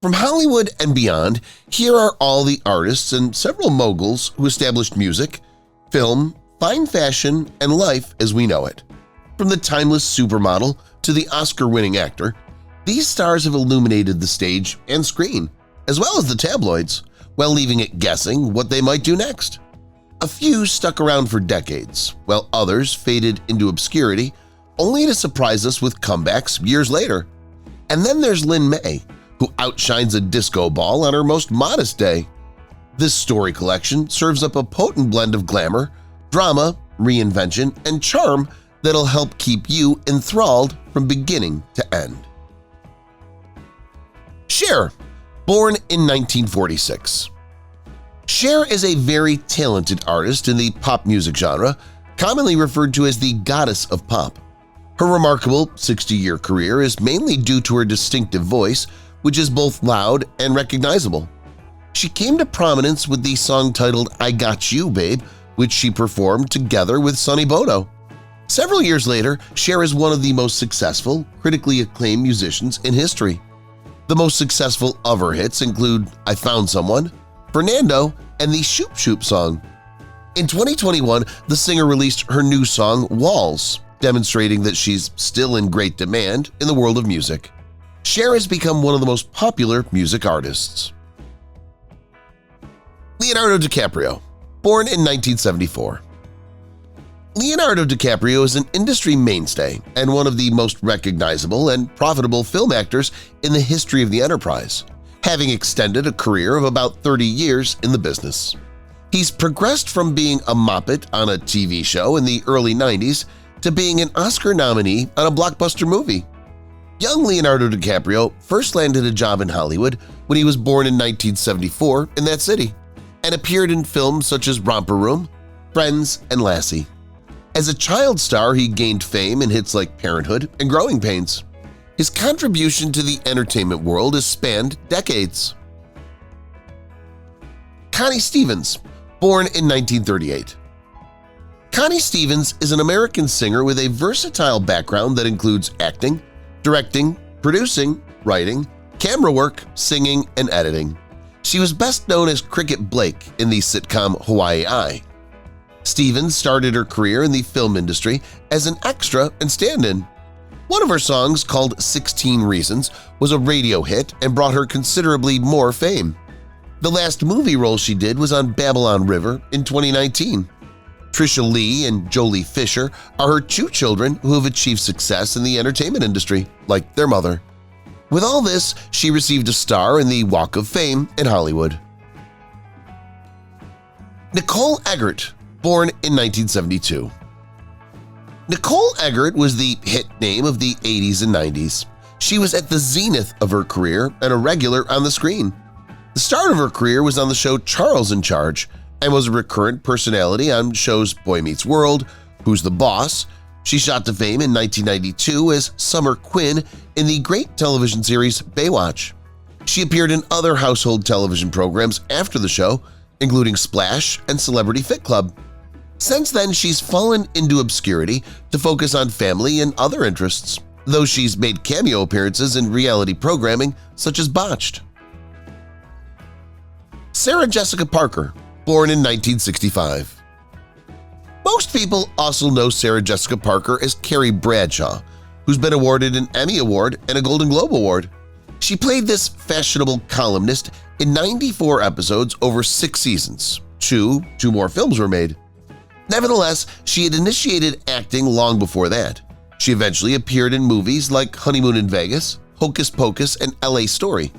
From Hollywood and beyond, here are all the artists and several moguls who established music, film, fine fashion, and life as we know it. From the timeless supermodel to the Oscar-winning actor, these stars have illuminated the stage and screen, as well as the tabloids, while leaving it guessing what they might do next. A few stuck around for decades, while others faded into obscurity, only to surprise us with comebacks years later. And then there's Lyn May, who outshines a disco ball on her most modest day. This story collection serves up a potent blend of glamour, drama, reinvention, and charm that'll help keep you enthralled from beginning to end. Cher, born in 1946. Cher is a very talented artist in the pop music genre, commonly referred to as the goddess of pop. Her remarkable 60-year career is mainly due to her distinctive voice, which is both loud and recognizable. She came to prominence with the song titled "I Got You, Babe," which she performed together with Sonny Bono. Several years later, Cher is one of the most successful, critically acclaimed musicians in history. The most successful of her hits include "I Found Someone," "Fernando," and the "Shoop Shoop" song. In 2021, the singer released her new song "Walls," demonstrating that she's still in great demand in the world of music. Cher has become one of the most popular music artists. Leonardo DiCaprio, born in 1974. Leonardo DiCaprio is an industry mainstay and one of the most recognizable and profitable film actors in the history of the enterprise, having extended a career of about 30 years in the business. He's progressed from being a Muppet on a TV show in the early 90s to being an Oscar nominee on a blockbuster movie. Young Leonardo DiCaprio first landed a job in Hollywood when he was born in 1974 in that city and appeared in films such as Romper Room, Friends, and Lassie. As a child star, he gained fame in hits like Parenthood and Growing Pains. His contribution to the entertainment world has spanned decades. Connie Stevens, born in 1938. Connie Stevens is an American singer with a versatile background that includes acting, directing, producing, writing, camera work, singing, and editing. She was best known as Cricket Blake in the sitcom Hawaii Eye. Stevens started her career in the film industry as an extra and stand-in. One of her songs, called 16 Reasons, was a radio hit and brought her considerably more fame. The last movie role she did was on Babylon River in 2019. Trisha Lee and Jolie Fisher are her two children who have achieved success in the entertainment industry, like their mother. With all this, she received a star in the Walk of Fame in Hollywood. Nicole Eggert, born in 1972. Nicole Eggert was the hit name of the 80s and 90s. She was at the zenith of her career and a regular on the screen. The start of her career was on the show Charles in Charge and was a recurrent personality on shows Boy Meets World, Who's the Boss? She shot to fame in 1992 as Summer Quinn in the great television series Baywatch. She appeared in other household television programs after the show, including Splash and Celebrity Fit Club. Since then, she's fallen into obscurity to focus on family and other interests, though she's made cameo appearances in reality programming such as Botched. Sarah Jessica Parker, born in 1965. Most people also know Sarah Jessica Parker as Carrie Bradshaw, who's been awarded an Emmy Award and a Golden Globe Award. She played this fashionable columnist in 94 episodes over 6 seasons. Two more films were made. Nevertheless, she had initiated acting long before that. She eventually appeared in movies like Honeymoon in Vegas, Hocus Pocus, and L.A. Story.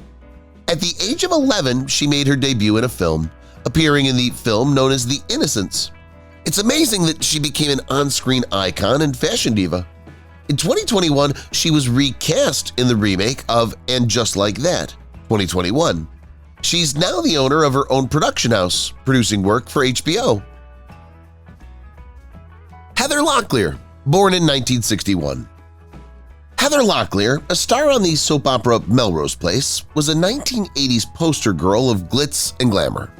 At the age of 11, she made her debut in a film, appearing in the film known as The Innocents. It's amazing that she became an on-screen icon and fashion diva. In 2021, she was recast in the remake of And Just Like That, 2021. She's now the owner of her own production house, producing work for HBO. Heather Locklear, born in 1961. Heather Locklear, a star on the soap opera Melrose Place, was a 1980s poster girl of glitz and glamour.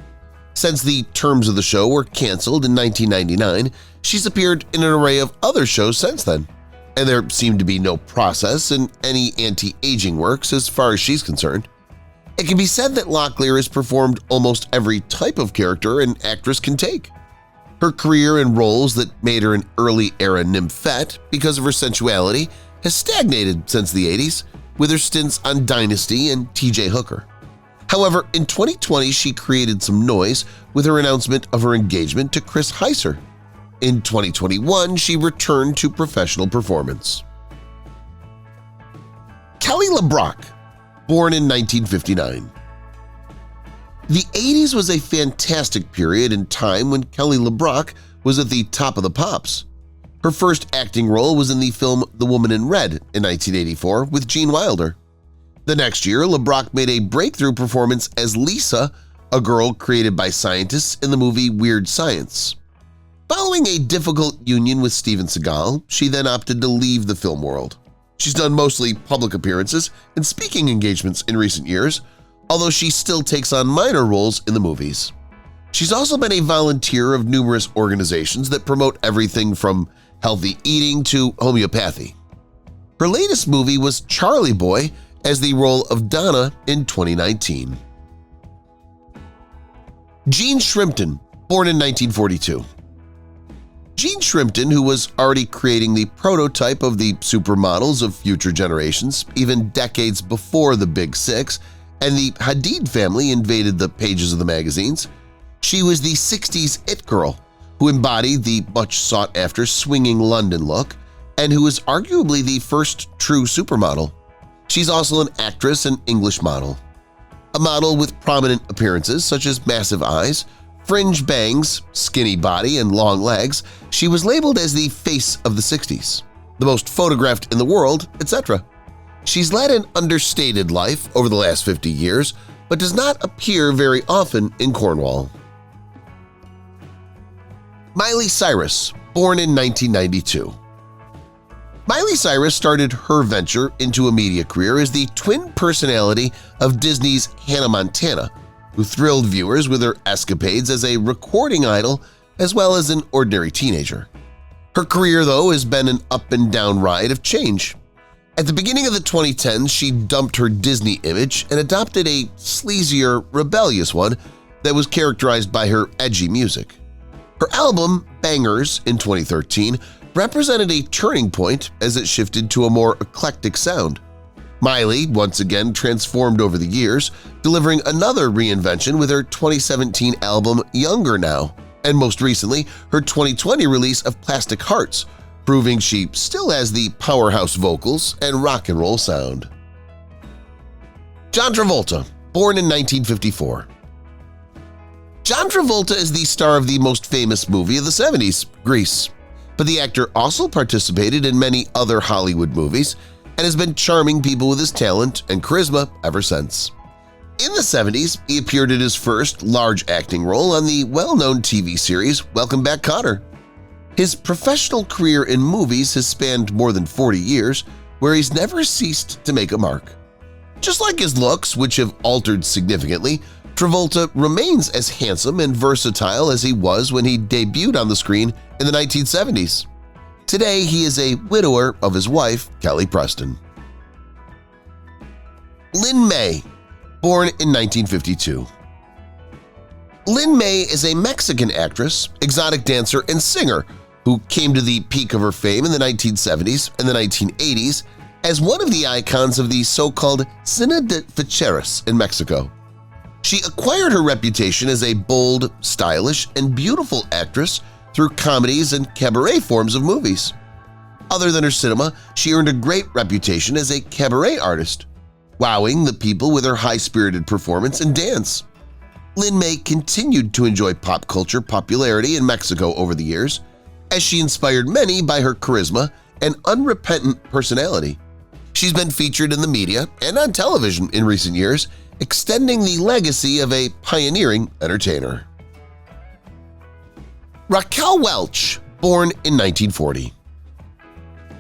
Since the terms of the show were canceled in 1999, she's appeared in an array of other shows since then, and there seemed to be no process in any anti-aging works as far as she's concerned. It can be said that Locklear has performed almost every type of character an actress can take. Her career in roles that made her an early-era nymphette because of her sensuality has stagnated since the 80s, with her stints on Dynasty and T.J. Hooker. However, in 2020 she created some noise with her announcement of her engagement to Chris Heiser. In 2021, she returned to professional performance. Kelly LeBrock, born in 1959. The 80s was a fantastic period in time when Kelly LeBrock was at the top of the pops. Her first acting role was in the film The Woman in Red in 1984 with Gene Wilder. The next year, LeBrock made a breakthrough performance as Lisa, a girl created by scientists in the movie Weird Science. Following a difficult union with Steven Seagal, she then opted to leave the film world. She's done mostly public appearances and speaking engagements in recent years, although she still takes on minor roles in the movies. She's also been a volunteer of numerous organizations that promote everything from healthy eating to homeopathy. Her latest movie was Charlie Boy as the role of Donna in 2019. Jean Shrimpton, born in 1942. Jean Shrimpton, who was already creating the prototype of the supermodels of future generations even decades before the Big Six and the Hadid family invaded the pages of the magazines, she was the 60s it girl who embodied the much-sought-after swinging London look and who is arguably the first true supermodel. She's also an actress and English model. A model with prominent appearances such as massive eyes, fringe bangs, skinny body, and long legs, she was labeled as the face of the 60s, the most photographed in the world, etc. She's led an understated life over the last 50 years, but does not appear very often in Cornwall. Miley Cyrus, born in 1992. Miley Cyrus started her venture into a media career as the twin personality of Disney's Hannah Montana, who thrilled viewers with her escapades as a recording idol as well as an ordinary teenager. Her career, though, has been an up-and-down ride of change. At the beginning of the 2010s, she dumped her Disney image and adopted a sleazier, rebellious one that was characterized by her edgy music. Her album, Bangers, in 2013, represented a turning point as it shifted to a more eclectic sound. Miley once again transformed over the years, delivering another reinvention with her 2017 album Younger Now, and most recently her 2020 release of Plastic Hearts, proving she still has the powerhouse vocals and rock and roll sound. John Travolta, born in 1954. John Travolta is the star of the most famous movie of the 70s, Grease, but the actor also participated in many other Hollywood movies and has been charming people with his talent and charisma ever since. In the 70s, he appeared in his first large acting role on the well-known TV series Welcome Back, Kotter. His professional career in movies has spanned more than 40 years, where he's never ceased to make a mark. Just like his looks, which have altered significantly, Travolta remains as handsome and versatile as he was when he debuted on the screen in the 1970s. Today, he is a widower of his wife, Kelly Preston. Lyn May, born in 1952. Lyn May is a Mexican actress, exotic dancer, and singer who came to the peak of her fame in the 1970s and the 1980s as one of the icons of the so-called Cine de Ficheras in Mexico. She acquired her reputation as a bold, stylish, and beautiful actress through comedies and cabaret forms of movies. Other than her cinema, she earned a great reputation as a cabaret artist, wowing the people with her high-spirited performance and dance. Lyn May continued to enjoy pop culture popularity in Mexico over the years, as she inspired many by her charisma and unrepentant personality. She's been featured in the media and on television in recent years, extending the legacy of a pioneering entertainer. Raquel Welch, born in 1940.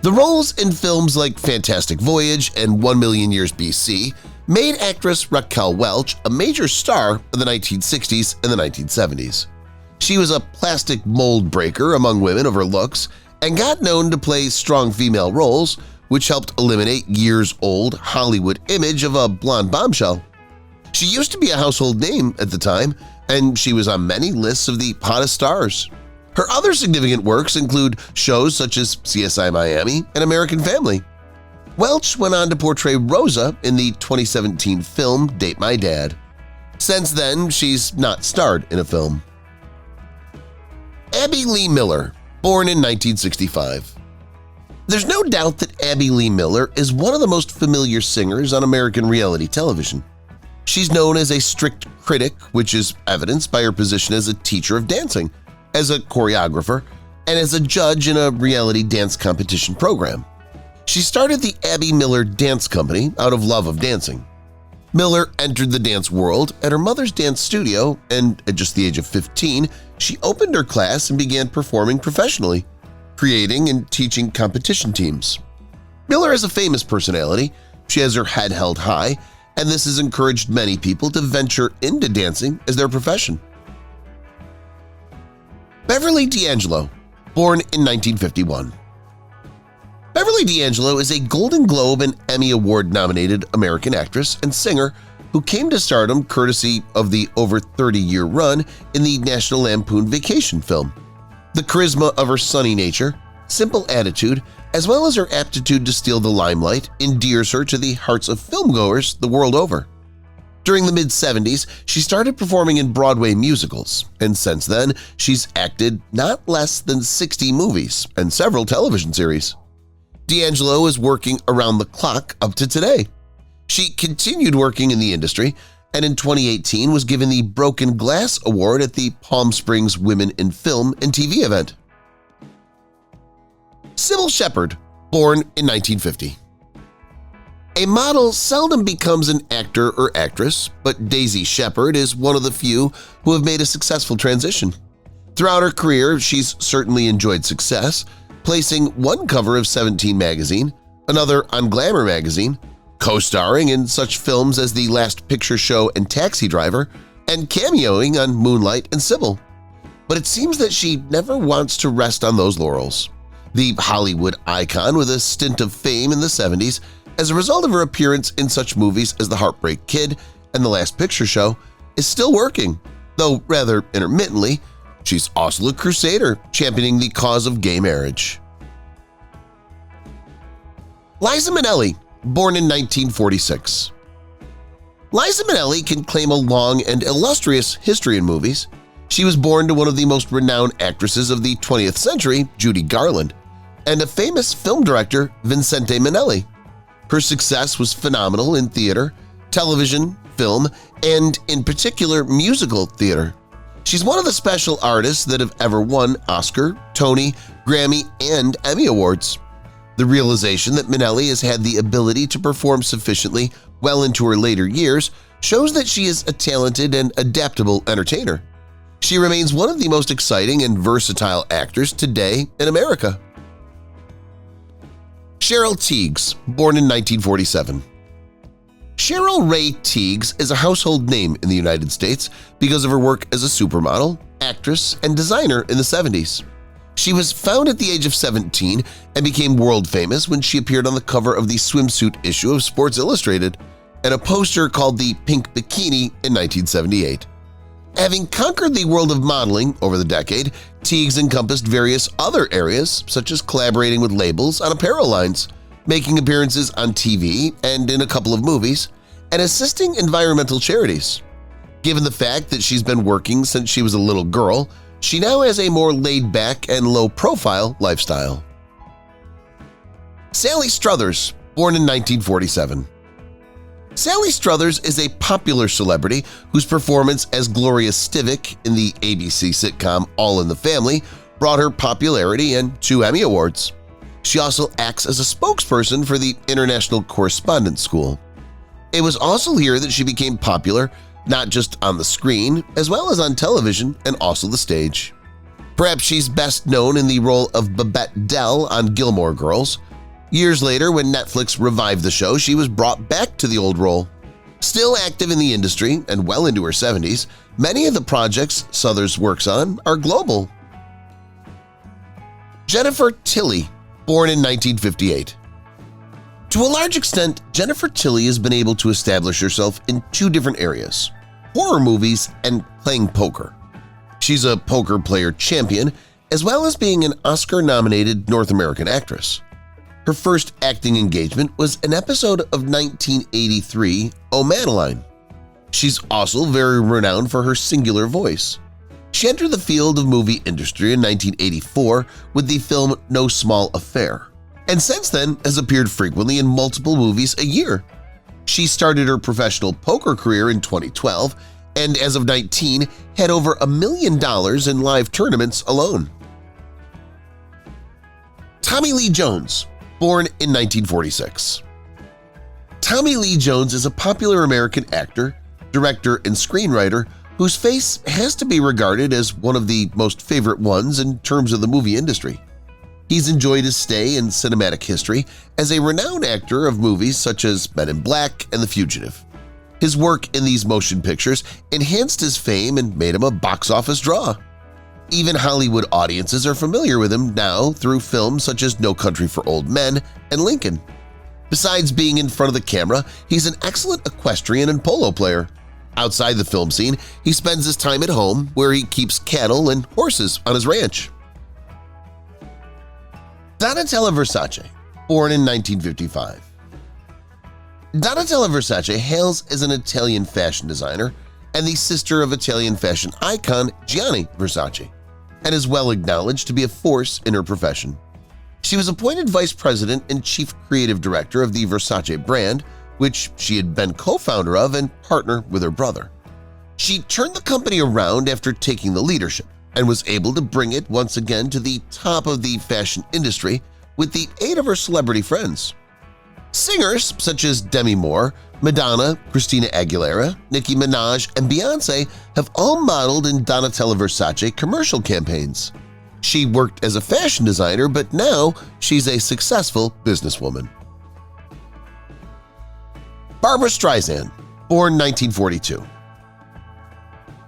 The roles in films like Fantastic Voyage and 1 Million Years BC made actress Raquel Welch a major star in the 1960s and the 1970s. She was a plastic mold breaker among women of her looks and got known to play strong female roles, which helped eliminate years-old Hollywood image of a blonde bombshell. She used to be a household name at the time, and she was on many lists of the hottest stars. Her other significant works include shows such as CSI Miami and American Family. Welch went on to portray Rosa in the 2017 film Date My Dad. Since then, she's not starred in a film. Abby Lee Miller, born in 1965. There's no doubt that Abby Lee Miller is one of the most familiar singers on American reality television. She's known as a strict critic, which is evidenced by her position as a teacher of dancing, as a choreographer, and as a judge in a reality dance competition program. She started the Abby Miller Dance Company out of love of dancing. Miller entered the dance world at her mother's dance studio, and at just the age of 15, she opened her class and began performing professionally, creating and teaching competition teams. Miller is a famous personality. She has her head held high, and this has encouraged many people to venture into dancing as their profession. Beverly D'Angelo, born in 1951. Beverly D'Angelo is a Golden Globe and Emmy Award-nominated American actress and singer who came to stardom courtesy of the over 30-year run in the National Lampoon Vacation film. The charisma of her sunny nature, simple attitude, as well as her aptitude to steal the limelight endears her to the hearts of filmgoers the world over. During the mid-70s, she started performing in Broadway musicals, and since then, she's acted not less than 60 movies and several television series. D'Angelo is working around the clock up to today. She continued working in the industry and in 2018 was given the Broken Glass Award at the Palm Springs Women in Film and TV event. Cybill Shepherd, born in 1950. A model seldom becomes an actor or actress, but Daisy Shepherd is one of the few who have made a successful transition. Throughout her career, she's certainly enjoyed success, placing one cover of 17 magazine, another on Glamour magazine, co-starring in such films as The Last Picture Show and Taxi Driver, and cameoing on Moonlight and Cybill. But it seems that she never wants to rest on those laurels. The Hollywood icon with a stint of fame in the 70s as a result of her appearance in such movies as The Heartbreak Kid and The Last Picture Show is still working, though rather intermittently. She's also a crusader championing the cause of gay marriage. Liza Minnelli, born in 1946. Liza Minnelli can claim a long and illustrious history in movies. She was born to one of the most renowned actresses of the 20th century, Judy Garland, and a famous film director, Vincente Minnelli. Her success was phenomenal in theater, television, film, and in particular musical theater. She's one of the special artists that have ever won Oscar, Tony, Grammy, and Emmy Awards. The realization that Minnelli has had the ability to perform sufficiently well into her later years shows that she is a talented and adaptable entertainer. She remains one of the most exciting and versatile actors today in America. Cheryl Tiegs, born in 1947. Cheryl Ray Tiegs is a household name in the United States because of her work as a supermodel, actress, and designer in the 70s. She was found at the age of 17 and became world famous when she appeared on the cover of the swimsuit issue of Sports Illustrated and a poster called the Pink Bikini in 1978. Having conquered the world of modeling over the decade, Tiegs encompassed various other areas such as collaborating with labels on apparel lines, making appearances on TV and in a couple of movies, and assisting environmental charities. Given the fact that she's been working since she was a little girl, she now has a more laid-back and low-profile lifestyle. Sally Struthers, born in 1947. Sally Struthers is a popular celebrity whose performance as Gloria Stivic in the ABC sitcom All in the Family brought her popularity and 2 Emmy Awards. She also acts as a spokesperson for the International Correspondence School. It was also here that she became popular, not just on the screen, as well as on television and also the stage. Perhaps she's best known in the role of Babette Dell on Gilmore Girls. Years later, when Netflix revived the show, she was brought back to the old role. Still active in the industry and well into her 70s, many of the projects Struthers works on are global. Jennifer Tilly, born in 1958. To a large extent, Jennifer Tilly has been able to establish herself in two different areas: horror movies and playing poker. She's a poker player champion, as well as being an Oscar-nominated North American actress. Her first acting engagement was an episode of 1983 O'Madeline. She's also very renowned for her singular voice. She entered the field of movie industry in 1984 with the film No Small Affair, and since then has appeared frequently in multiple movies a year. She started her professional poker career in 2012 and as of 19 had over $1 million in live tournaments alone. Tommy Lee Jones, born in 1946. Tommy Lee Jones is a popular American actor, director, and screenwriter whose face has to be regarded as one of the most favorite ones in terms of the movie industry. He's enjoyed his stay in cinematic history as a renowned actor of movies such as Men in Black and The Fugitive. His work in these motion pictures enhanced his fame and made him a box office draw. Even Hollywood audiences are familiar with him now through films such as No Country for Old Men and Lincoln. Besides being in front of the camera, he's an excellent equestrian and polo player. Outside the film scene, he spends his time at home where he keeps cattle and horses on his ranch. Donatella Versace, born in 1955. Donatella Versace hails as an Italian fashion designer and the sister of Italian fashion icon Gianni Versace, and is well acknowledged to be a force in her profession. She was appointed vice president and chief creative director of the Versace brand, which she had been co-founder of and partner with her brother. She turned the company around after taking the leadership and was able to bring it once again to the top of the fashion industry with the aid of her celebrity friends. Singers such as Demi Moore, Madonna, Christina Aguilera, Nicki Minaj, and Beyoncé have all modeled in Donatella Versace commercial campaigns. She worked as a fashion designer, but now she's a successful businesswoman. Barbra Streisand, born 1942.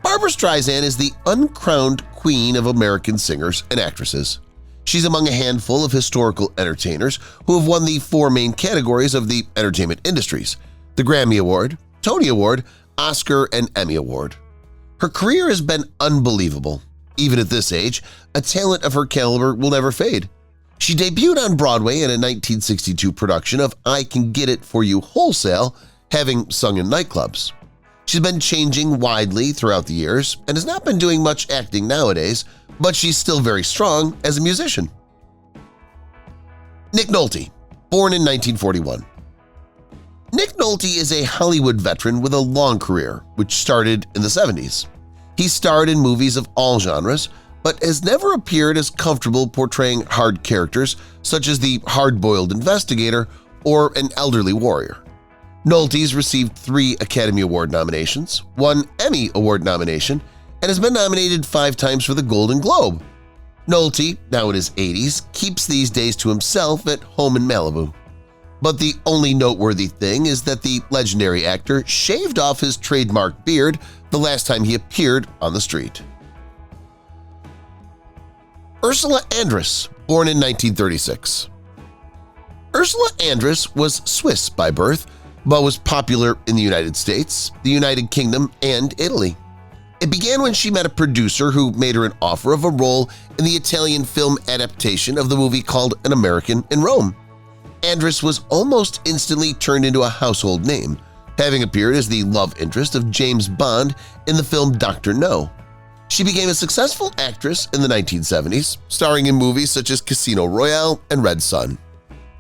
Barbra Streisand is the uncrowned queen of American singers and actresses. She's among a handful of historical entertainers who have won the four main categories of the entertainment industries: the Grammy Award, Tony Award, Oscar, and Emmy Award. Her career has been unbelievable. Even at this age, a talent of her caliber will never fade. She debuted on Broadway in a 1962 production of I Can Get It For You Wholesale, having sung in nightclubs. She's been changing widely throughout the years and has not been doing much acting nowadays, but she's still very strong as a musician. Nick Nolte, born in 1941. Nick Nolte is a Hollywood veteran with a long career, which started in the 70s. He starred in movies of all genres, but has never appeared as comfortable portraying hard characters such as the hard-boiled investigator or an elderly warrior. Nolte's received 3 Academy Award nominations, 1 Emmy Award nomination, and has been nominated 5 times for the Golden Globe. Nolte, now in his 80s, keeps these days to himself at home in Malibu. But the only noteworthy thing is that the legendary actor shaved off his trademark beard the last time he appeared on the street. Ursula Andress, born in 1936. Ursula Andress was Swiss by birth, but was popular in the United States, the United Kingdom, and Italy. It began when she met a producer who made her an offer of a role in the Italian film adaptation of the movie called An American in Rome. Andress was almost instantly turned into a household name, having appeared as the love interest of James Bond in the film Dr. No. She became a successful actress in the 1970s, starring in movies such as Casino Royale and Red Sun.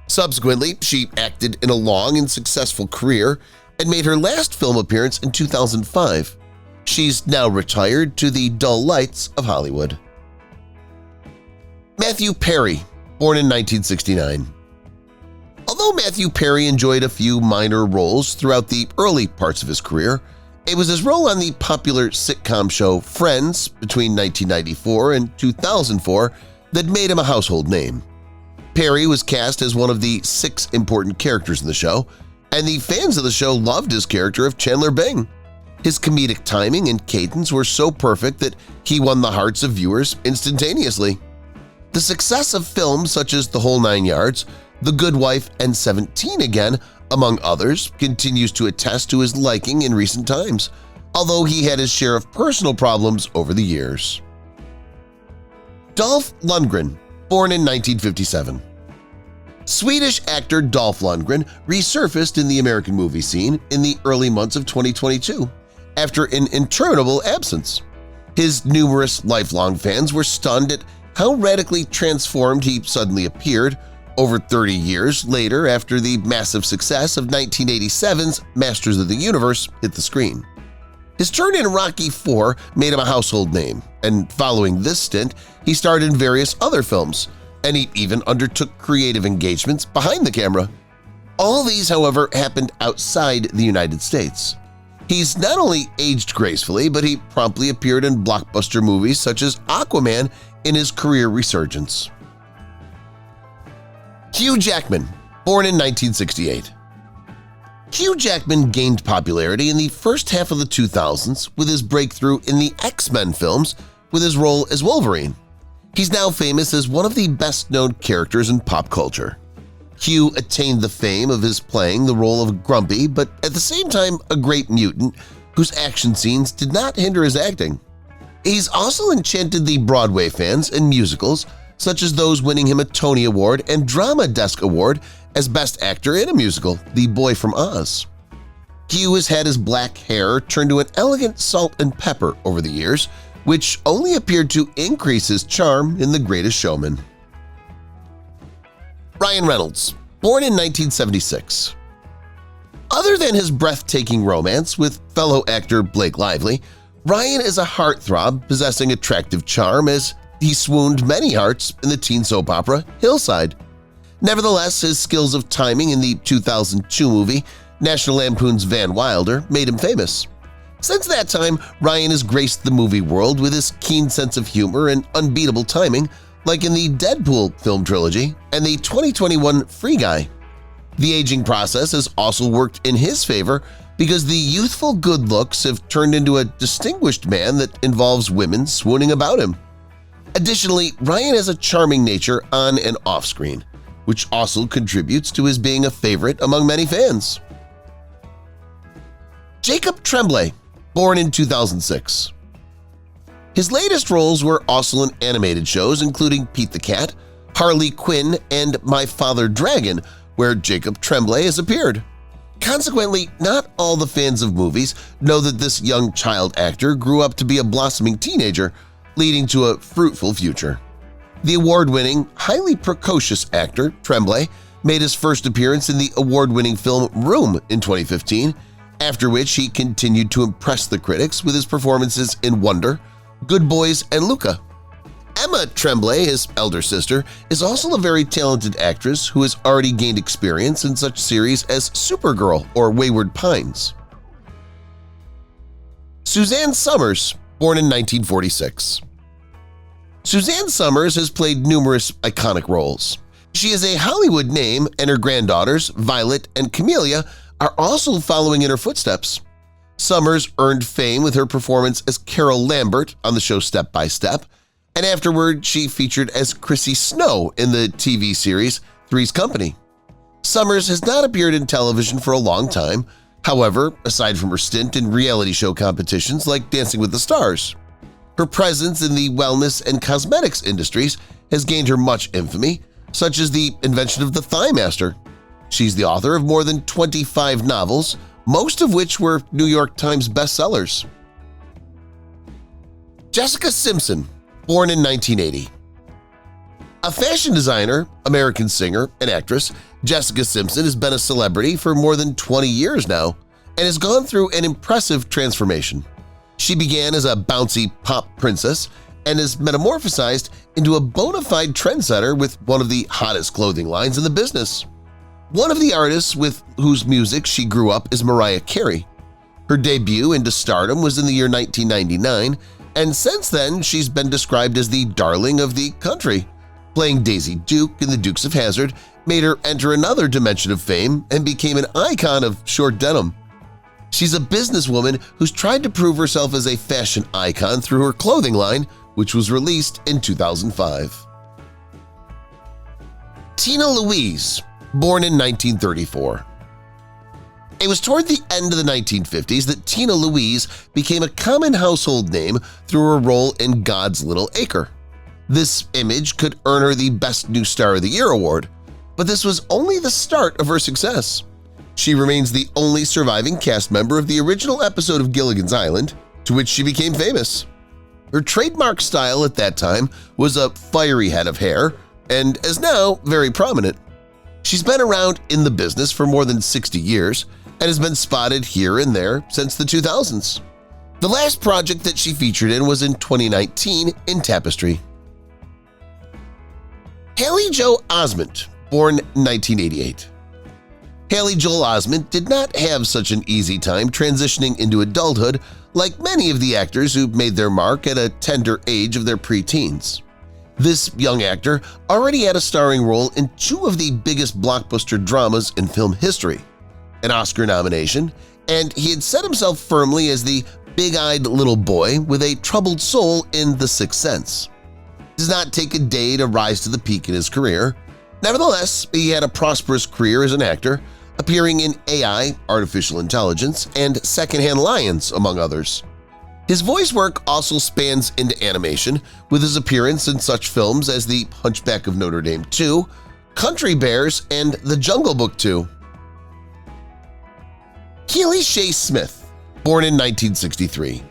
Subsequently, she acted in a long and successful career and made her last film appearance in 2005. She's now retired to the dull lights of Hollywood. Matthew Perry, born in 1969. Although Matthew Perry enjoyed a few minor roles throughout the early parts of his career, it was his role on the popular sitcom show Friends between 1994 and 2004 that made him a household name. Perry was cast as one of the 6 important characters in the show, and the fans of the show loved his character of Chandler Bing. His comedic timing and cadence were so perfect that he won the hearts of viewers instantaneously. The success of films such as The Whole Nine Yards, The Good Wife and 17 Again, among others, continues to attest to his liking in recent times, although he had his share of personal problems over the years. Dolph Lundgren, born in 1957. Swedish actor Dolph Lundgren resurfaced in the American movie scene in the early months of 2022 after an interminable absence. His numerous lifelong fans were stunned at how radically transformed he suddenly appeared over 30 years later after the massive success of 1987's Masters of the Universe hit the screen. His turn in Rocky IV made him a household name, and following this stint, he starred in various other films, and he even undertook creative engagements behind the camera. All these, however, happened outside the United States. He's not only aged gracefully, but he promptly appeared in blockbuster movies such as Aquaman in his career resurgence. Hugh Jackman, born in 1968. Hugh Jackman gained popularity in the first half of the 2000s with his breakthrough in the X-Men films with his role as Wolverine. He's now famous as one of the best-known characters in pop culture. Hugh attained the fame of his playing the role of Grumpy, but at the same time a great mutant whose action scenes did not hinder his acting. He's also enchanted the Broadway fans in musicals, such as those winning him a Tony Award and Drama Desk Award as Best Actor in a Musical, The Boy from Oz. Hugh has had his black hair turned to an elegant salt and pepper over the years, which only appeared to increase his charm in The Greatest Showman. Ryan Reynolds, born in 1976. Other than his breathtaking romance with fellow actor Blake Lively, Ryan is a heartthrob possessing attractive charm as he swooned many hearts in the teen soap opera Hillside. Nevertheless, his skills of timing in the 2002 movie National Lampoon's Van Wilder made him famous. Since that time, Ryan has graced the movie world with his keen sense of humor and unbeatable timing, like in the Deadpool film trilogy and the 2021 Free Guy. The aging process has also worked in his favor because the youthful good looks have turned into a distinguished man that involves women swooning about him. Additionally, Ryan has a charming nature on and off-screen, which also contributes to his being a favorite among many fans. Jacob Tremblay, born in 2006. His latest roles were also in animated shows including Pete the Cat, Harley Quinn, and My Father Dragon, where Jacob Tremblay has appeared. Consequently, not all the fans of movies know that this young child actor grew up to be a blossoming teenager, leading to a fruitful future. The award-winning, highly precocious actor Tremblay made his first appearance in the award-winning film Room in 2015, after which he continued to impress the critics with his performances in Wonder, Good Boys, and Luca. Emma Tremblay, his elder sister, is also a very talented actress who has already gained experience in such series as Supergirl or Wayward Pines. Suzanne Somers, born in 1946. Suzanne Somers has played numerous iconic roles. She is a Hollywood name, and her granddaughters, Violet and Camellia, are also following in her footsteps. Somers earned fame with her performance as Carol Lambert on the show Step by Step, and afterward she featured as Chrissy Snow in the TV series Three's Company. Somers has not appeared in television for a long time, however, aside from her stint in reality show competitions like Dancing with the Stars. Her presence in the wellness and cosmetics industries has gained her much infamy, such as the invention of the Thigh Master. She's the author of more than 25 novels, most of which were New York Times bestsellers. Jessica Simpson, born in 1980. A fashion designer, American singer, and actress, Jessica Simpson has been a celebrity for more than 20 years now and has gone through an impressive transformation. She began as a bouncy pop princess and has metamorphosized into a bona fide trendsetter with one of the hottest clothing lines in the business. One of the artists with whose music she grew up is Mariah Carey. Her debut into stardom was in the year 1999, and since then she's been described as the darling of the country. Playing Daisy Duke in The Dukes of Hazzard made her enter another dimension of fame and became an icon of short denim. She's a businesswoman who's tried to prove herself as a fashion icon through her clothing line, which was released in 2005. Tina Louise, born in 1934. It was toward the end of the 1950s that Tina Louise became a common household name through her role in God's Little Acre. This image could earn her the Best New Star of the Year award, but this was only the start of her success. She remains the only surviving cast member of the original episode of Gilligan's Island, to which she became famous. Her trademark style at that time was a fiery head of hair and is now very prominent. She's been around in the business for more than 60 years and has been spotted here and there since the 2000s. The last project that she featured in was in 2019 in Tapestry. Haley Joel Osment, born 1988. Haley Joel Osment did not have such an easy time transitioning into adulthood like many of the actors who made their mark at a tender age of their preteens. This young actor already had a starring role in two of the biggest blockbuster dramas in film history, an Oscar nomination, and he had set himself firmly as the big-eyed little boy with a troubled soul in The Sixth Sense. It does not take a day to rise to the peak in his career. Nevertheless, he had a prosperous career as an actor, appearing in AI, Artificial Intelligence, and Secondhand Lions, among others. His voice work also spans into animation, with his appearance in such films as The Hunchback of Notre Dame 2, Country Bears, and The Jungle Book 2. Keely Shea Smith, born in 1963.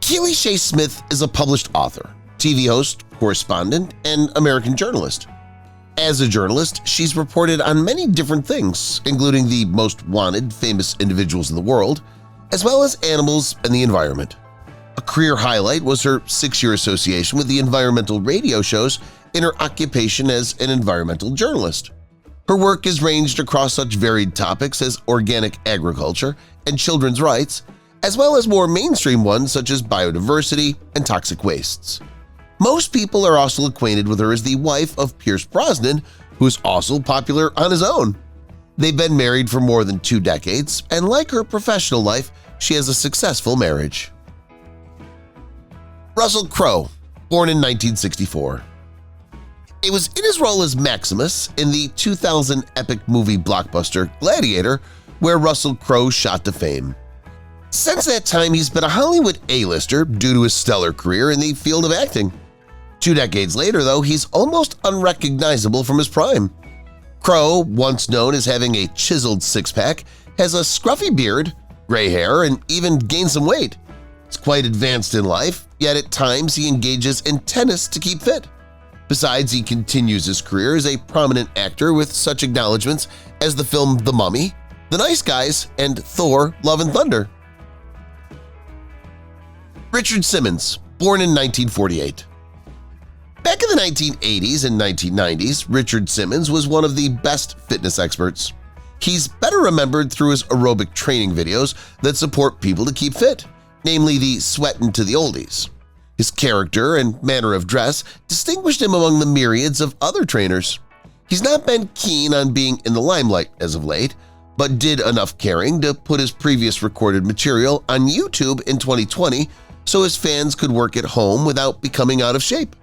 Keely Shea Smith is a published author, TV host, correspondent, and American journalist. As a journalist, she's reported on many different things, including the most wanted famous individuals in the world, as well as animals and the environment. A career highlight was her 6-year association with the environmental radio shows in her occupation as an environmental journalist. Her work has ranged across such varied topics as organic agriculture and children's rights, as well as more mainstream ones such as biodiversity and toxic wastes. Most people are also acquainted with her as the wife of Pierce Brosnan, who is also popular on his own. They've been married for more than 2 decades, and like her professional life, she has a successful marriage. Russell Crowe, born in 1964. It was in his role as Maximus in the 2000 epic movie blockbuster Gladiator where Russell Crowe shot to fame. Since that time, he's been a Hollywood A-lister due to his stellar career in the field of acting. 2 decades later, though, he's almost unrecognizable from his prime. Crowe, once known as having a chiseled six-pack, has a scruffy beard, gray hair, and even gained some weight. He's quite advanced in life, yet at times he engages in tennis to keep fit. Besides, he continues his career as a prominent actor with such acknowledgments as the film The Mummy, The Nice Guys, and Thor: Love and Thunder. Richard Simmons, born in 1948. Back in the 1980s and 1990s, Richard Simmons was one of the best fitness experts. He's better remembered through his aerobic training videos that support people to keep fit, namely the Sweatin' to the Oldies. His character and manner of dress distinguished him among the myriads of other trainers. He's not been keen on being in the limelight as of late, but did enough caring to put his previous recorded material on YouTube in 2020 so his fans could work at home without becoming out of shape.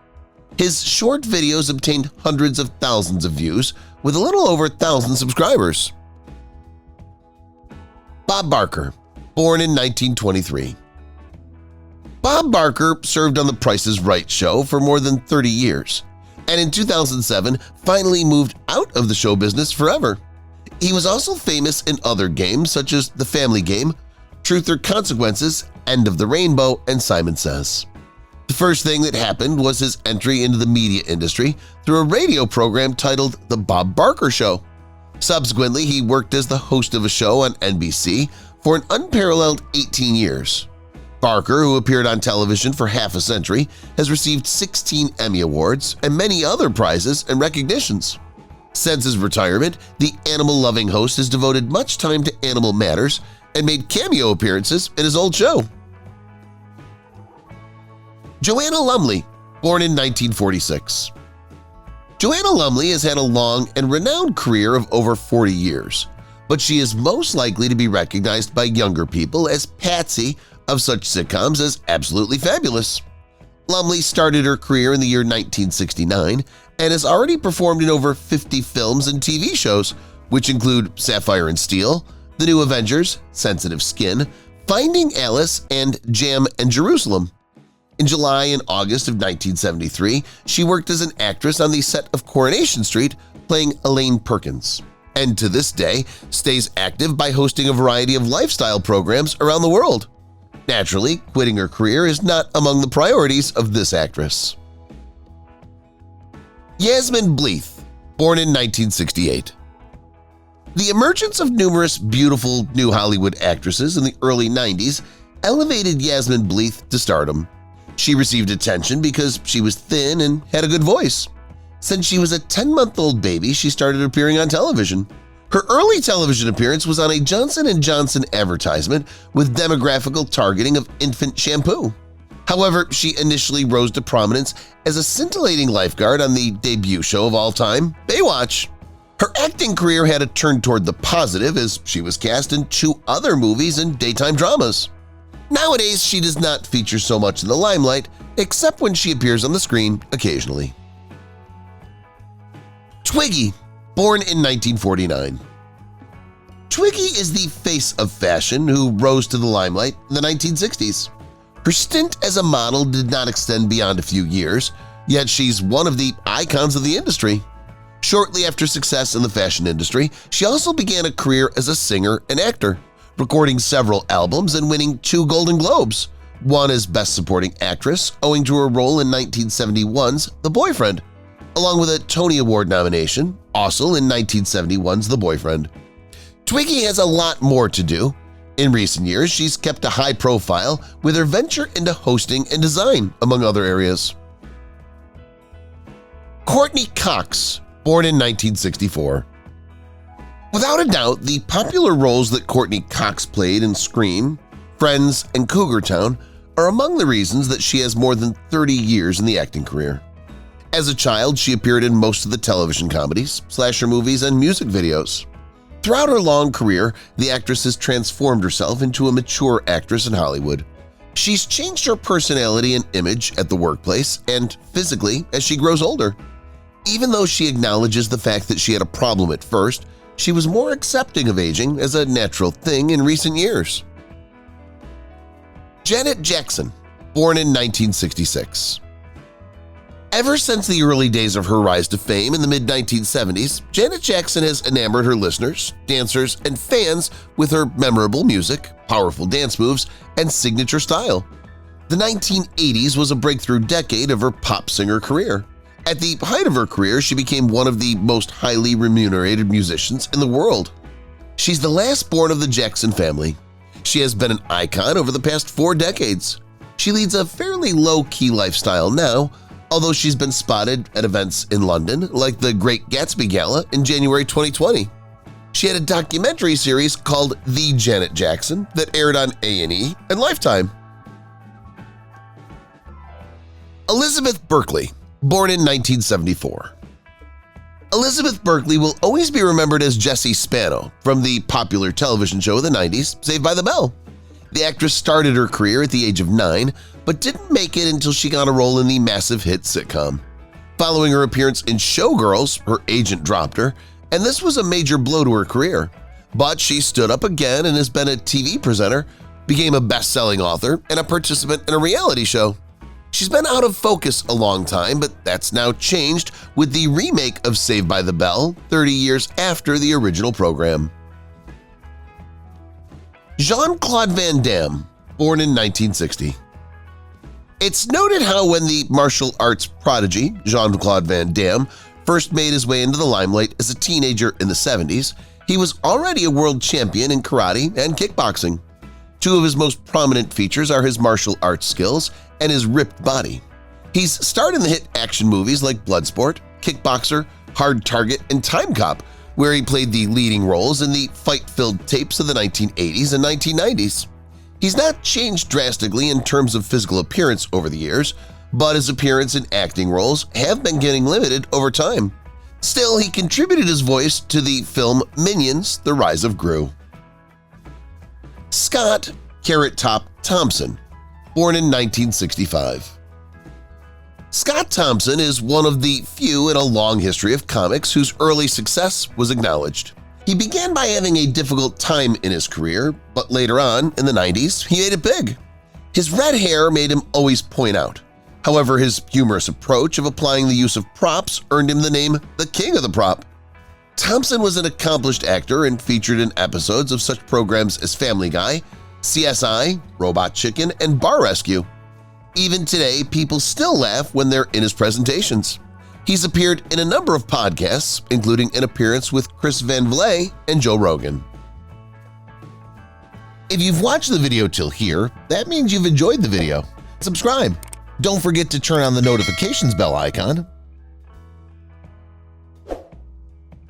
His short videos obtained hundreds of thousands of views with a little over 1,000 subscribers. Bob Barker, born in 1923. Bob Barker served on The Price is Right show for more than 30 years, and in 2007 finally moved out of the show business forever. He was also famous in other games such as The Family Game, Truth or Consequences, End of the Rainbow, and Simon Says. The first thing that happened was his entry into the media industry through a radio program titled The Bob Barker Show. Subsequently, he worked as the host of a show on NBC for an unparalleled 18 years. Barker, who appeared on television for half a century, has received 16 Emmy Awards and many other prizes and recognitions. Since his retirement, the animal-loving host has devoted much time to animal matters and made cameo appearances in his old show. Joanna Lumley, born in 1946. Joanna Lumley has had a long and renowned career of over 40 years, but she is most likely to be recognized by younger people as Patsy of such sitcoms as Absolutely Fabulous. Lumley started her career in the year 1969 and has already performed in over 50 films and TV shows, which include Sapphire and Steel, The New Avengers, Sensitive Skin, Finding Alice, and Jam and Jerusalem. In July and August of 1973, she worked as an actress on the set of Coronation Street, playing Elaine Perkins, and to this day stays active by hosting a variety of lifestyle programs around the world. Naturally, quitting her career is not among the priorities of this actress. Yasmine Bleeth, born in 1968. The emergence of numerous beautiful new Hollywood actresses in the early 90s elevated Yasmine Bleeth to stardom. She received attention because she was thin and had a good voice. Since she was a 10-month-old baby, she started appearing on television. Her early television appearance was on a Johnson & Johnson advertisement with demographical targeting of infant shampoo. However, she initially rose to prominence as a scintillating lifeguard on the debut show of all time, Baywatch. Her acting career had a turn toward the positive as she was cast in 2 other movies and daytime dramas. Nowadays, she does not feature so much in the limelight, except when she appears on the screen occasionally. Twiggy, born in 1949. Twiggy is the face of fashion who rose to the limelight in the 1960s. Her stint as a model did not extend beyond a few years, yet she's one of the icons of the industry. Shortly after success in the fashion industry, she also began a career as a singer and actor, recording several albums and winning 2 Golden Globes, one as Best Supporting Actress owing to her role in 1971's The Boyfriend, along with a Tony Award nomination, also in 1971's The Boyfriend. Twiggy has a lot more to do. In recent years, she's kept a high profile with her venture into hosting and design, among other areas. Courteney Cox, born in 1964. Without a doubt, the popular roles that Courteney Cox played in Scream, Friends, and Cougar Town are among the reasons that she has more than 30 years in the acting career. As a child, she appeared in most of the television comedies, slasher movies, and music videos. Throughout her long career, the actress has transformed herself into a mature actress in Hollywood. She's changed her personality and image at the workplace and physically as she grows older. Even though she acknowledges the fact that she had a problem at first, she was more accepting of aging as a natural thing in recent years. Janet Jackson, born in 1966. Ever since the early days of her rise to fame in the mid-1970s, Janet Jackson has enamored her listeners, dancers, and fans with her memorable music, powerful dance moves, and signature style. The 1980s was a breakthrough decade of her pop singer career. At the height of her career, she became one of the most highly remunerated musicians in the world. She's the last born of the Jackson family. She has been an icon over the past 4 decades. She leads a fairly low-key lifestyle now, although she's been spotted at events in London like the Great Gatsby Gala in January 2020. She had a documentary series called The Janet Jackson that aired on A&E and Lifetime. Elizabeth Berkley, born in 1974. Elizabeth Berkley will always be remembered as Jessie Spano from the popular television show of the 90s, Saved by the Bell. The actress started her career at the age of 9, but didn't make it until she got a role in the massive hit sitcom. Following her appearance in Showgirls, her agent dropped her, and this was a major blow to her career. But she stood up again and has been a TV presenter, became a best-selling author, and a participant in a reality show. She's been out of focus a long time, but that's now changed with the remake of Saved by the Bell 30 years after the original program. Jean-Claude Van Damme, born in 1960. It's noted how when the martial arts prodigy Jean-Claude Van Damme first made his way into the limelight as a teenager in the 70s, he was already a world champion in karate and kickboxing. 2 of his most prominent features are his martial arts skills and his ripped body. He's starred in the hit action movies like Bloodsport, Kickboxer, Hard Target, and Time Cop, where he played the leading roles in the fight-filled tapes of the 1980s and 1990s. He's not changed drastically in terms of physical appearance over the years, but his appearance in acting roles have been getting limited over time. Still, he contributed his voice to the film Minions: The Rise of Gru. Scott Carrot Top Thompson, born in 1965. Scott Thompson is one of the few in a long history of comics whose early success was acknowledged. He began by having a difficult time in his career, but later on, in the 90s, he made it big. His red hair made him always point out. However, his humorous approach of applying the use of props earned him the name the King of the Prop. Thompson was an accomplished actor and featured in episodes of such programs as Family Guy, CSI, Robot Chicken, and Bar Rescue. Even today, people still laugh when they're in his presentations. He's appeared in a number of podcasts, including an appearance with Chris Van Vliet and Joe Rogan. If you've watched the video till here, that means you've enjoyed the video. Subscribe. Don't forget to turn on the notifications bell icon